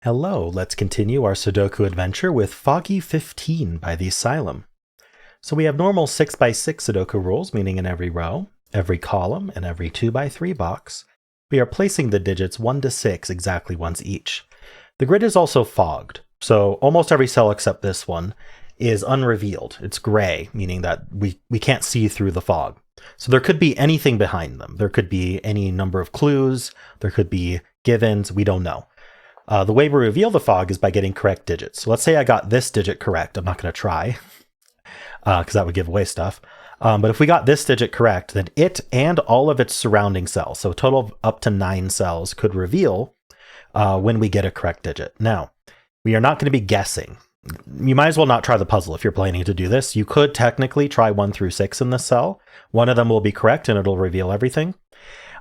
Hello, let's continue our Sudoku adventure with Foggy 15 by the Asylum. So we have normal 6x6 Sudoku rules, meaning in every row, every column, and every 2x3 box, we are placing the digits 1 to 6 exactly once each. The grid is also fogged, so almost every cell except this one is unrevealed. It's gray, meaning that we can't see through the fog. So there could be anything behind them. There could be any number of clues, there could be givens, we don't know. The way we reveal the fog is by getting correct digits. So let's say I got this digit correct. I'm not going to try because that would give away stuff. But if we got this digit correct, then it and all of its surrounding cells, so a total of up to 9 cells, could reveal when we get a correct digit. Now, we are not going to be guessing. You might as well not try the puzzle if you're planning to do this. You could technically try 1 through 6 in this cell. One of them will be correct and it'll reveal everything.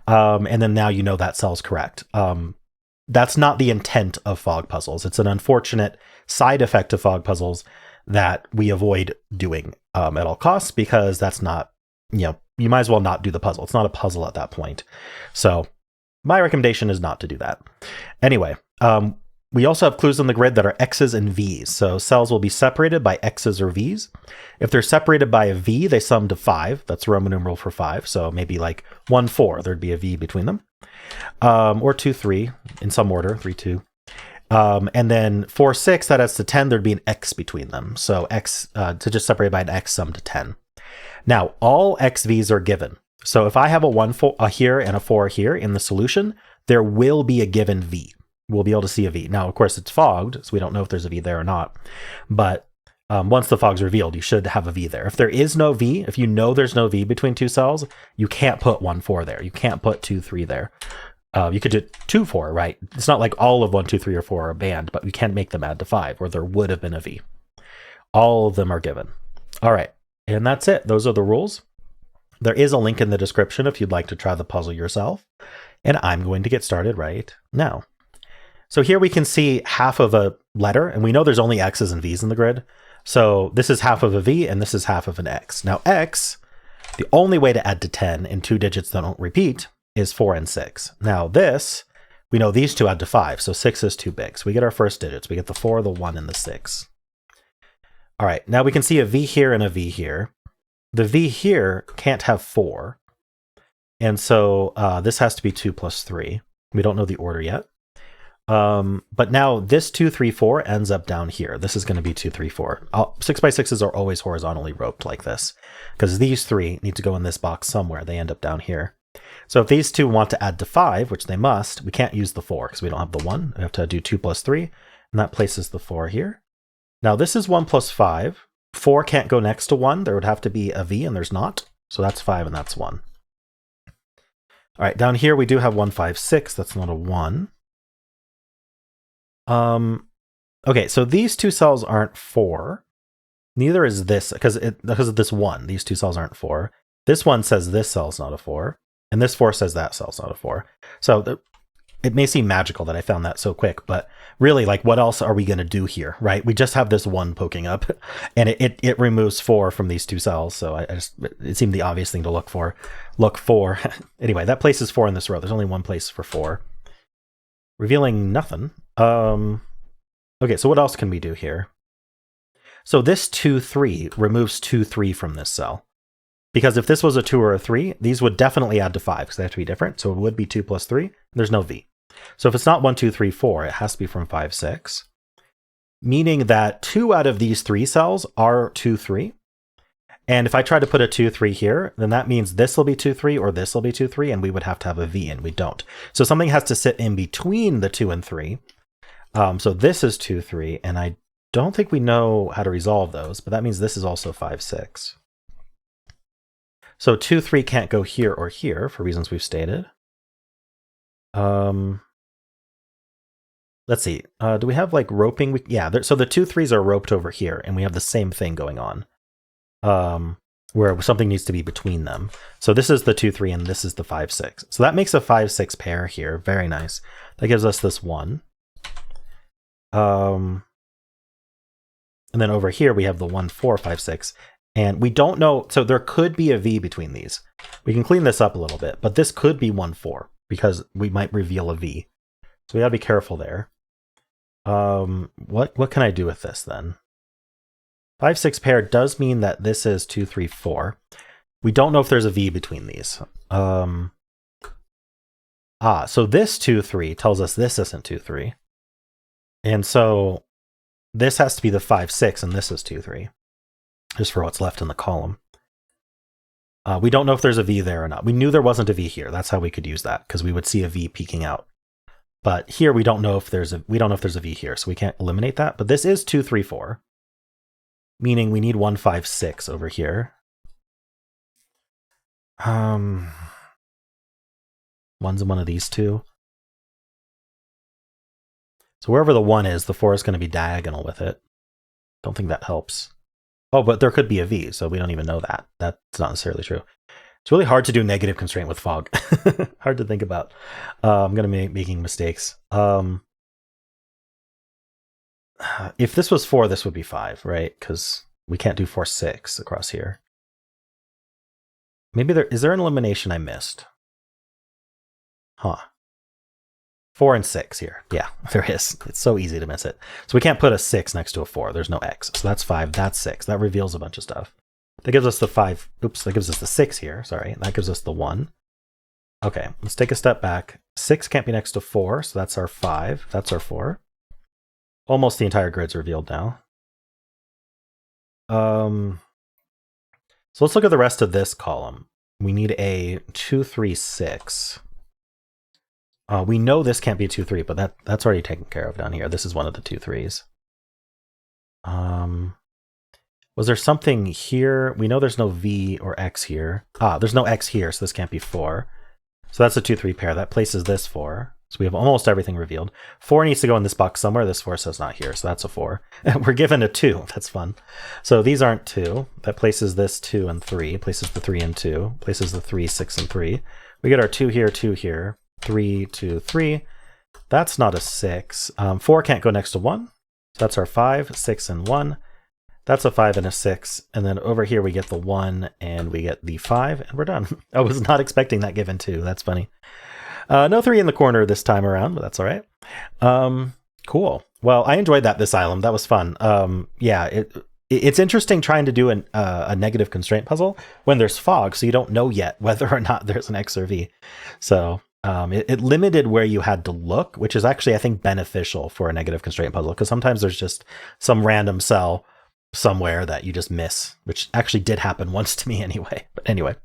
And then now you know that cell's correct. That's not the intent of fog puzzles. It's an unfortunate side effect of fog puzzles that we avoid doing at all costs because that's not, you might as well not do the puzzle. It's not a puzzle at that point. So my recommendation is not to do that. Anyway, we also have clues on the grid that are X's and V's. So cells will be separated by X's or V's. If they're separated by a V, they sum to 5. That's Roman numeral for 5. So maybe like 1, 4, there'd be a V between them. Or 2, 3 in some order, 3, 2. And then 4, 6, that adds to 10, there'd be an X between them. So X, to just separate by an X, sum to 10. Now, all XVs are given. So if I have a 1 4, here and a 4 here in the solution, there will be a given V. We'll be able to see a V. Now, of course, it's fogged, so we don't know if there's a V there or not. But once the fog's revealed, you should have a V there. If there is no V, if you know there's no V between two cells, you can't put 1, 4 there. You can't put 2, 3 there. You could do 2, 4, right? It's not like all of 1, 2, 3, or 4 are banned, but we can't make them add to 5, where there would have been a V. All of them are given. All right, and that's it. Those are the rules. There is a link in the description if you'd like to try the puzzle yourself. And I'm going to get started right now. So here we can see half of a letter, and we know there's only X's and V's in the grid. So this is half of a V, and this is half of an X. Now X, the only way to add to 10 in 2 digits that don't repeat is 4 and 6. Now this, we know these two add to 5, so 6 is too big. So we get our first digits. We get the 4, the 1, and the 6. All right, now we can see a V here and a V here. The V here can't have 4. And so this has to be 2 plus 3. We don't know the order yet. But now this 2, 3, 4 ends up down here. This is going to be 2, 3, 4. 6x6s are always horizontally roped like this because these 3 need to go in this box somewhere. They end up down here. So if these two want to add to 5, which they must, we can't use the 4 because we don't have the 1. We have to do 2 plus 3, and that places the 4 here. Now this is 1 plus 5. 4 can't go next to 1. There would have to be a V, and there's not. So that's 5, and that's 1. All right, down here we do have 1, 5, 6. That's not a 1. Okay, so these two cells aren't 4. Neither is this, because of this 1. These two cells aren't 4. This one says this cell's not a 4, and this 4 says that cell's not a 4. So it may seem magical that I found that so quick, but really, like, what else are we going to do here, right? We just have this 1 poking up, and it removes 4 from these two cells, so it seemed the obvious thing to look for. Anyway, that places 4 in this row. There's only one place for 4. Revealing nothing. Okay, so what else can we do here? So this 2, 3 removes 2, 3 from this cell. Because if this was a 2 or a 3, these would definitely add to 5 because they have to be different. So it would be 2 plus 3. There's no V. So if it's not 1, 2, 3, 4, it has to be from 5, 6. Meaning that 2 out of these 3 cells are 2, 3. And if I try to put a 2, 3 here, then that means this will be 2, 3 or this will be 2, 3, and we would have to have a V, and we don't. So something has to sit in between the 2 and 3. So this is 2, 3, and I don't think we know how to resolve those, but that means this is also 5, 6. So 2, 3 can't go here or here for reasons we've stated. Let's see. Do we have like roping? Yeah, so the 2, 3s are roped over here, and we have the same thing going on. Where something needs to be between them. So this is the 2, 3, and this is the 5, 6. So that makes a 5, 6 pair here. Very nice. That gives us this 1. And then over here we have the 1, 4, 5, 6. And we don't know, so there could be a V between these. We can clean this up a little bit, but this could be 1, 4 because we might reveal a V. So we gotta be careful there. What can I do with this then? 5, 6 pair does mean that this is 2, 3, 4. We don't know if there's a V between these. So this 2, 3 tells us this isn't 2, 3. And so this has to be the 5, 6, and this is 2, 3. Just for what's left in the column. We don't know if there's a V there or not. We knew there wasn't a V here. That's how we could use that, because we would see a V peeking out. But here we don't know if there's a V here, so we can't eliminate that. But this is 2, 3, 4. Meaning we need 1, 5, 6 over here. One's in one of these two. So wherever the 1 is, the 4 is going to be diagonal with it. Don't think that helps. Oh, but there could be a V, so we don't even know that. That's not necessarily true. It's really hard to do negative constraint with fog. Hard to think about. I'm going to be making mistakes. If this was 4, this would be 5, right? Because we can't do 4, 6 across here. Maybe is there an elimination I missed? Huh. 4 and 6 here. Yeah, there is. It's so easy to miss it. So we can't put a 6 next to a 4. There's no X. So that's 5. That's 6. That reveals a bunch of stuff. That gives us the 5. Oops, that gives us the 6 here. Sorry. That gives us the 1. Okay, let's take a step back. 6 can't be next to 4, so that's our 5. That's our 4. Almost the entire grid's revealed now. So let's look at the rest of this column. We need a 2, 3, 6. We know this can't be 2, 3, but that's already taken care of down here. This is one of the 2, 3s. Was there something here? We know there's no V or X here. There's no X here, so this can't be 4. So that's a 2, 3 pair. That places this 4. So we have almost everything revealed. 4 needs to go in this box somewhere. This 4 says not here, so that's a 4. We're given a 2. That's fun. So these aren't 2. That places this 2 and 3. Places the 3 and 2. Places the 3, 6, and 3. We get our 2 here, 2 here. 3, 2, 3. That's not a 6. 4 can't go next to 1. So that's our 5, 6, and 1. That's a 5 and a 6. And then over here we get the 1 and we get the 5 and we're done. I was not expecting that given 2. That's funny. No 3 in the corner this time around, but that's all right. Cool. Well, I enjoyed that theasylm. That was fun. Yeah, it's interesting trying to do a negative constraint puzzle when there's fog, so you don't know yet whether or not there's an X or V. So it limited where you had to look, which is actually, I think, beneficial for a negative constraint puzzle, because sometimes there's just some random cell somewhere that you just miss, which actually did happen once to me anyway. But anyway,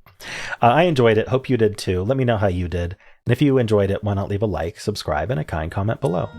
I enjoyed it. Hope you did too. Let me know how you did. And if you enjoyed it, why not leave a like, subscribe, and a kind comment below.